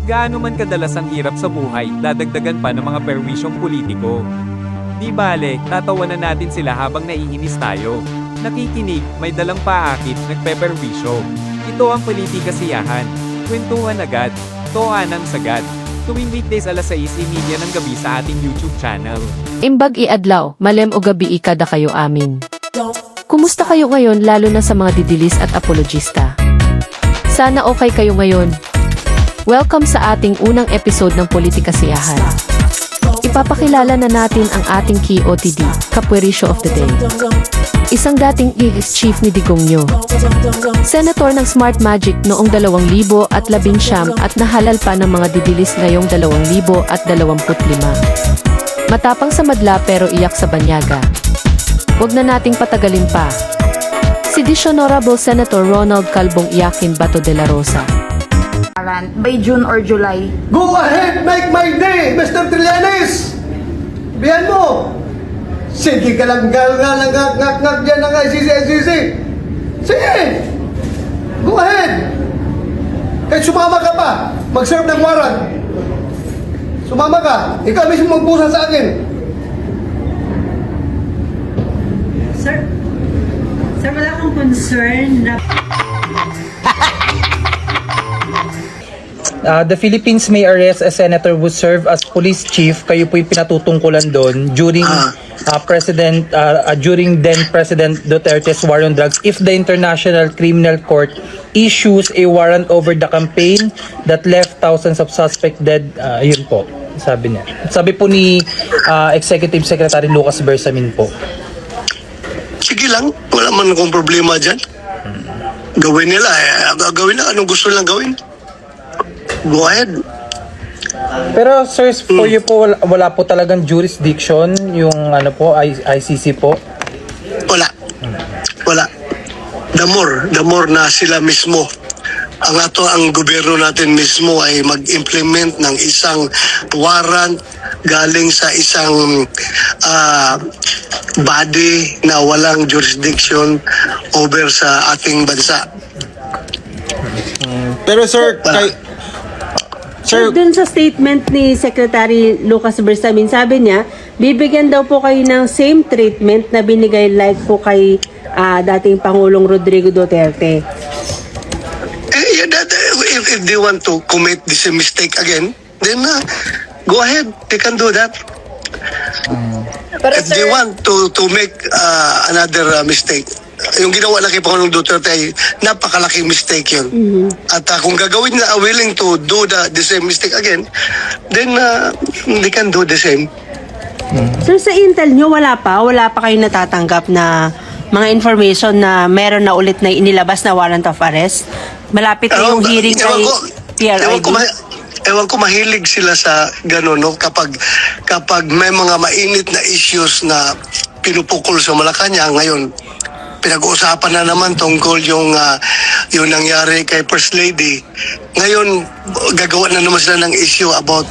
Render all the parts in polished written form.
Gaano man kadalas ang hirap sa buhay, dadagdagan pa ng mga perwisyong politiko. Di bale, tatawanan natin sila habang naiinis tayo. Nakikinig, may dalang paakit, nagpeperwisyo. Ito ang Politika Siyahan. Kwentuhan agad, toan ang sagad. Tuwing weekdays alas 6:30 ng gabi sa ating YouTube channel. Imbag iadlaw, malem o gabi ikada kayo amin. Kumusta kayo ngayon lalo na sa mga didilis at apologista? Sana okay kayo ngayon. Welcome sa ating unang episode ng Politika Siyahan. Ipapakilala na natin ang ating KOTD, Kapwerisyo of the Day. Isang dating chief ni Digongyo. Senator ng Smart Magic noong 2019 at nahalal pa ng mga didilis ngayong 2025. Matapang sa madla pero iyak sa banyaga. Huwag na nating patagalin pa. Si Dishonorable Senator Ronald Calbong Iyakin Bato de la Rosa. By June or July. Go ahead, make my day, Mr. Trillanes! Bihan mo! Sige ka lang ngak dyan ng ICC. Sige! Go ahead! Kahit sumama ka pa, mag-serve ng warrant. Sumama ka, ikaw mismo magpusa sa akin. Sir, wala akong concern na The Philippines may arrest a senator who served as police chief. Kayo po'y pinatutungkulan doon during during then President Duterte's war on drugs if the International Criminal Court issues a warrant over the campaign that left thousands of suspects dead. Yun po, sabi niya. Sabi po ni Executive Secretary Lucas Bersamin po. Sige lang, wala man akong problema dyan. Gawin nila, gawin na anong gusto nilang gawin. Go ahead. Pero sir, for you po, wala po talagang jurisdiction yung ano po, ICC po? Wala. The more na sila mismo, ang gobyerno natin mismo ay mag-implement ng isang warrant galing sa isang body na walang jurisdiction over sa ating bansa. Pero sir, Sir, dun sa statement ni Secretary Lucas Bersamin, sabi niya, bibigyan daw po kayo ng same treatment na binigay like po kay dating Pangulong Rodrigo Duterte. If they want to commit the same mistake again, then go ahead, they can do that. If they want to make another mistake, yung ginawa na kay Pangulong Duterte ay napakalaking mistake yun. At kung gagawin na willing to do the same mistake again, then they can do the same. Sir, sa intel nyo, wala pa kayo natatanggap na mga information na meron na ulit na inilabas na warrant of arrest? Malapit na yung hearing kay PRID. Ewan ko mahilig sila sa gano'n, no? Kapag may mga mainit na issues na pinupukol sa Malacanang ngayon, pinag-uusapan na naman tungkol yung nangyari kay First Lady. Ngayon, gagawa na naman sila ng issue about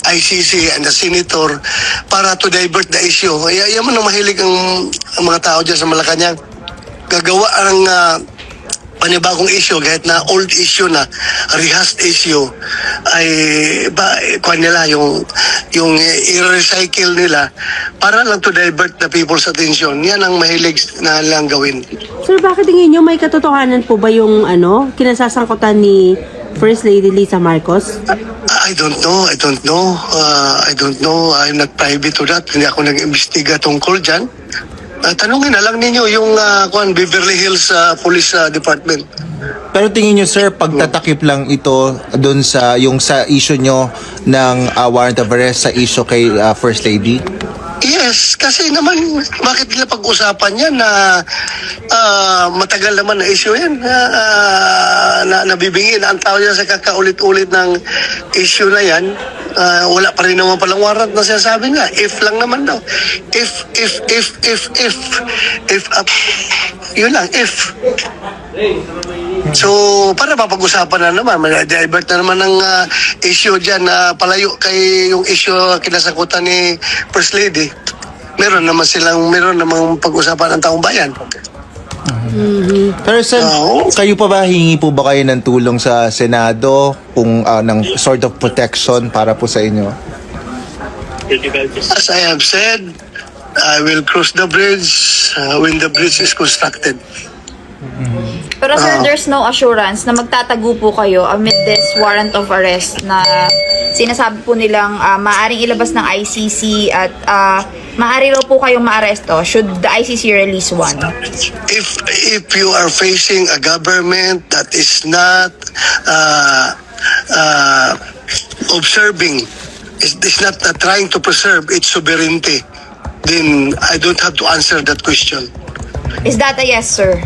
ICC and the Senator para to divert the issue. Yan man ang mahilig ang mga tao dyan sa Malacanang. Gagawa ang panibagong issue kahit na old issue na rehashed issue ay kuha nila yung i-recycle nila para lang to divert the people's attention. Yan ang mahilig na lang gawin. Sir, bakit tingin nyo may katotohanan po ba yung kinasasangkutan ni First Lady Lisa Marcos? I don't know. I'm not privy to that. Hindi ako nag-imbestiga tungkol dyan. Tanungin na lang ninyo yung Beverly Hills Police Department. pero tingin nyo sir, pagtatakip lang ito doon sa issue nyo ng warrant of arrest sa issue kay First Lady? Yes, kasi naman, bakit nila pag-usapan yan na matagal naman na issue yan na nabibingin. Ang tao yan sa kakaulit-ulit ng issue na yan, wala pa rin naman palang warrant na sinasabi nga. If lang naman daw. If, yun lang, if. So, para mapag-usapan na naman, divert na naman ng issue dyan na palayo kay yung issue kinasakutan ni First Lady. Meron namang pag-usapan ng taong bayan. Pero sir, kayo pa ba, hingi po ba kayo ng tulong sa Senado kung ng sort of protection para po sa inyo? As I have said, I will cross the bridge when the bridge is constructed. Pero sir, there's no assurance na magtatago po kayo amid this warrant of arrest na sinasabi po nilang maaaring ilabas ng ICC at maaari raw po kayong maaresto should the ICC release one. If you are facing a government that is not observing, is not trying to preserve its sovereignty, then I don't have to answer that question. Is that a yes, sir?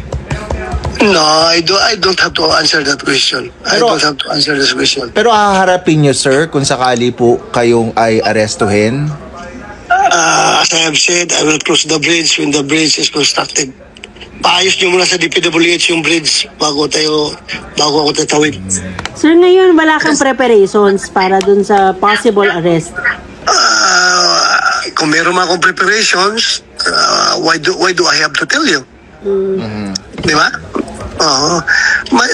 No, I don't have to answer that question. I don't have to answer this question. Pero haharapin nyo sir kung sakali po kayong ay arestuhin? As I have said, I will cross the bridge when the bridge is constructed. Paayos nyo muna sa DPWH yung bridge bago ako tatawid. Sir, ngayon wala kang preparations para dun sa possible arrest. Kung meron mga akong preparations, why do I have to tell you? Di ba?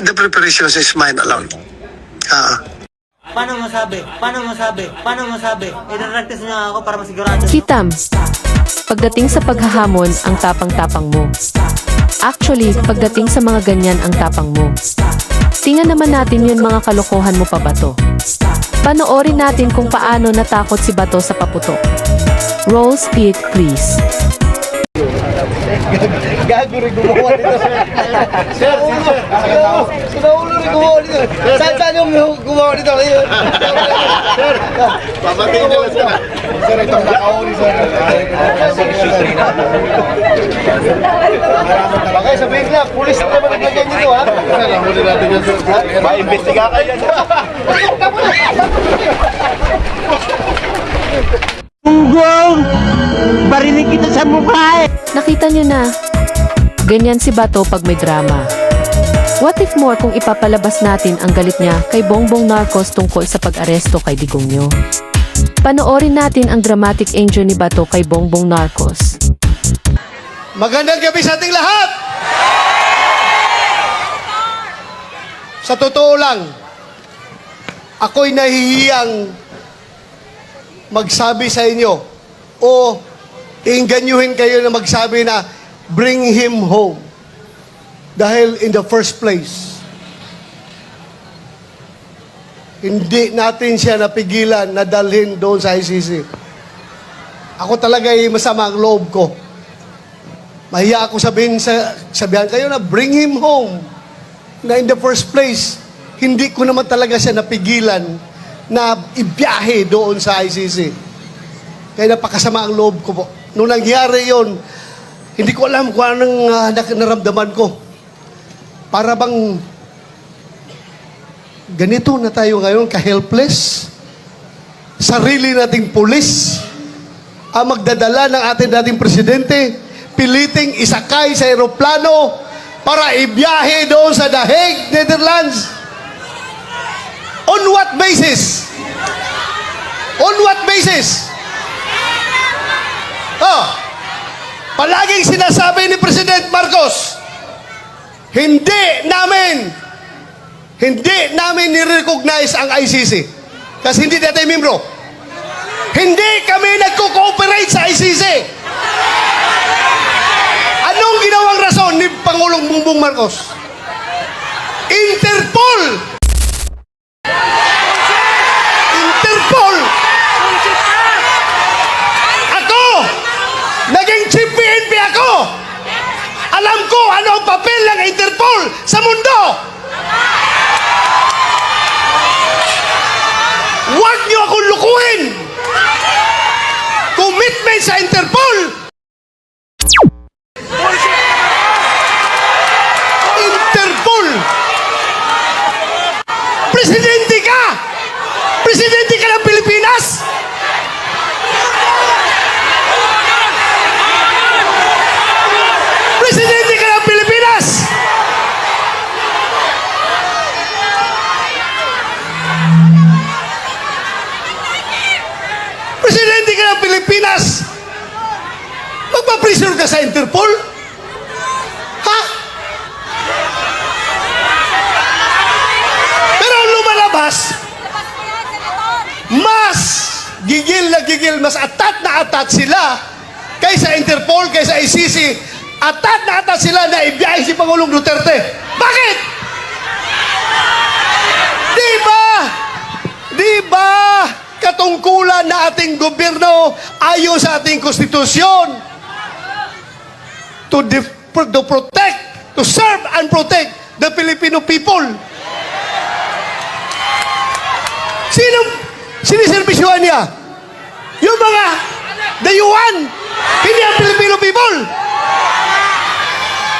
The preparations is mine alone. Paano masabi? I-practice niya ako para masigurado. Kitam, pagdating sa paghahamon, ang tapang-tapang mo. Actually, pagdating sa mga ganyan, ang tapang mo. Tingnan naman natin yun, mga kalokohan mo pa Bato. Panoorin natin kung paano natakot si Bato sa paputok. Roll speed, please. Gago rin gumawa dito, sir. Sir. Sinaulo rin gumawa dito. Saan yung gumawa dito? Sir. Papatingin nyo lang, sir. Sir, itong nakauli, sir. Bakit sabihin na, pulis na naman naglagyan dito, ha? Nahuli natin yan, sir. Ma-imbestiga kayo yan. Barinig kita sa mukha eh! Nakita nyo na. Ganyan si Bato pag may drama. What if more kung ipapalabas natin ang galit niya kay Bongbong Narcos tungkol sa pag-aresto kay Digong nyo? Panoorin natin ang dramatic angel ni Bato kay Bongbong Narcos. Magandang gabi sa ating lahat! Sa totoo lang, ako'y nahihiyang magsabi sa inyo o iinganyuhin kayo na magsabi na bring him home. Dahil in the first place, hindi natin siya napigilan na dalhin doon sa ICC. Ako talaga ay masama ang loob ko. Mahiya ako sabihan kayo na bring him home. Na in the first place, hindi ko naman talaga siya napigilan na ibiyahe doon sa ICC. Kaya napakasama ang loob ko po. Nung nangyari yon, hindi ko alam kung anong naramdaman ko. Para bang ganito na tayo ngayon, ka-helpless. Sarili nating pulis ang magdadala ng ating dating presidente, piliting isakay sa aeroplano para ibiyahe doon sa The Hague, Netherlands. On what basis? On what basis? Palaging sinasabi ni President Marcos, hindi namin ni-recognize ang ICC. Kasi hindi natin membro. Hindi kami nagko-cooperate sa ICC. Anong ginawang rason ni Pangulong Bongbong Marcos? Interpol! Ako! Naging chief PNP ako! Alam ko ano ang papel ng Interpol sa mundo! Huwag niyo akong lukuhin! Commitment sa Interpol! Interpol! Presidente ka! Presidente ka ng Pilipinas! Presidente ka ng Pilipinas! Presidente ka ng Pilipinas! Magpa-pressure ka sa Interpol? Ha? gigil na gigil, mas atat na atat sila kaysa Interpol, kaysa ICC. Atat na atat sila na ibiyahe si Pangulong Duterte. Bakit? Di ba katungkulan na ating gobyerno ayon sa ating konstitusyon to protect, to serve and protect the Filipino people? Sinong siniservisyohan niya? Yung mga dayuhan, hindi ang Filipino people.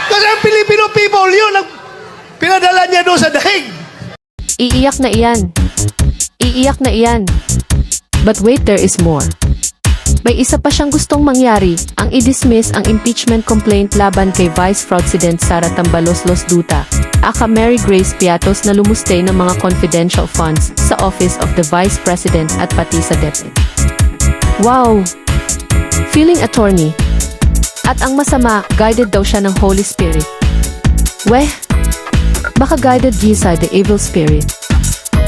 Kasi ang Filipino people, yun ang pinadala niya doon sa dahig. Iiyak na iyan. Iiyak na iyan. But wait, there is more. May isa pa siyang gustong mangyari, ang i-dismiss ang impeachment complaint laban kay Vice President Sara Tambaloslos Duta, aka Mary Grace Piatos na lumustay ng mga confidential funds sa Office of the Vice President at pati sa DepEd. Wow! Feeling attorney. At ang masama, guided daw siya ng Holy Spirit. Weh, baka guided Giza the evil spirit.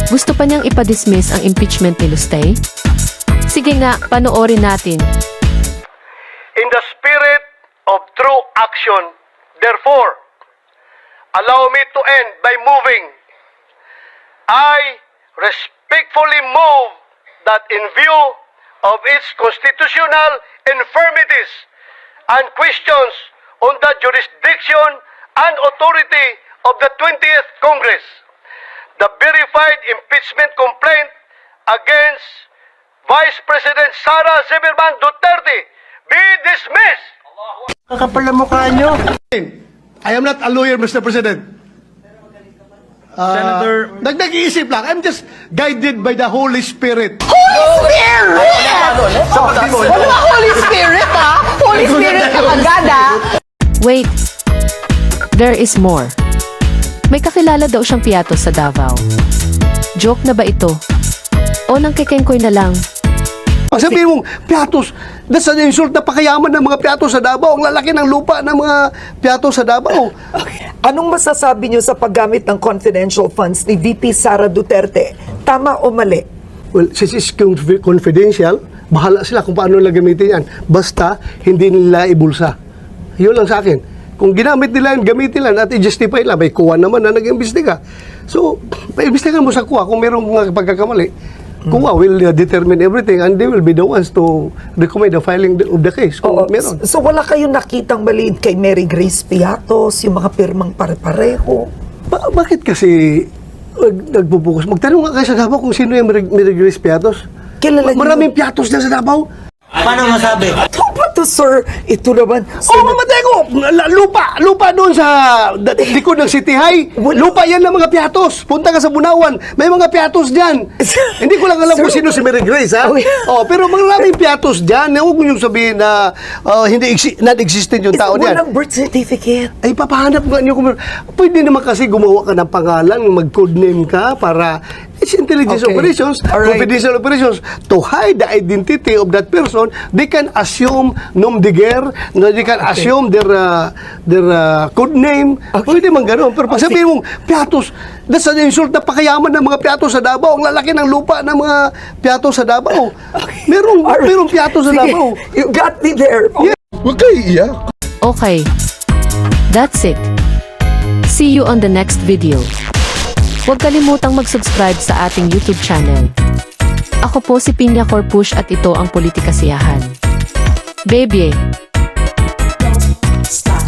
Gusto pa niyang ipadismiss ang impeachment ni Lustay? Sige nga, panoorin natin. In the spirit of true action, therefore, allow me to end by moving. I respectfully move that in view of its constitutional infirmities and questions on the jurisdiction and authority of the 20th Congress, the verified impeachment complaint against Vice President Sara Zimmerman Duterte be dismissed. Kakapal na mukha nyo. I am not a lawyer, Mr. President. Senator- Nag-iisip lang. I'm just guided by the Holy Spirit. Holy Spirit, ha? Holy Spirit ka agad, ha? Wait. There is more. May kakilala daw siyang Piatos sa Davao. Joke na ba ito? O nang kikengkoy na lang? Pag sabihin mong, Piatos, that's an insult na pakayaman ng mga Piatos sa Davao. Ang lalaki ng lupa ng mga Piatos sa Davao. Anong masasabi niyo sa paggamit ng confidential funds ni VP Sara Duterte? Tama o mali? Well, since it's confidential, bahala sila kung paano nila gamitin yan. Basta, hindi nila ibulsa. Yun lang sa akin. Kung ginamit nila yan, gamitin nila at i-justify nila. May kuha naman na nag-imbestiga. So, imbestigahan mo sa kuha kung mayroong mga pagkakamali. Kuha will determine everything and they will be the ones to recommend the filing of the case. Kung Oo. meron. So wala kayong nakitang maliit kay Mary Grace Piatos, yung mga pirmang pare-pareho? Bakit kasi nagpupukus? Magtanong nga kayo sa Davao kung sino yung Mary Grace Piatos. Kilala niyo? Maraming Piatos na sa Davao. Paano masabi? Ito ba to, sir? Ito naman. Oh, mamatay ko! Lupa doon sa likod ng City High. Lupa yan ng mga Piatos. Punta ka sa Bunawan. May mga Piatos dyan. Hindi ko lang alam kung sino si Mary Grace, ha? Oh, pero maraming Piatos dyan. Huwag mo yung sabihin na not-existent yung tao diyan. Walang birth certificate. Ay, papahanap nga niyo kung pwede naman kasi gumawa ka ng pangalan, mag-codename ka para it's intelligence Okay. operations, Alright. confidential operations. To hide the identity of that person, they can assume nom de guerre, they can assume their code name. Pwede man gano'n. Pero pag sabihin mong, Piatos, that's an insult na pakayaman ng mga Piatos sa Davao. Ang lalaki ng lupa ng mga Piatos sa Davao. Merong Piatos sa Sige, Davao. you got me there. Huwag kayo iiyak. Okay. That's it. See you on the next video. Huwag kalimutang mag-subscribe sa ating YouTube channel. Ako po si Pinya Corpush at ito ang Politikasiyahan. Baby! Stop.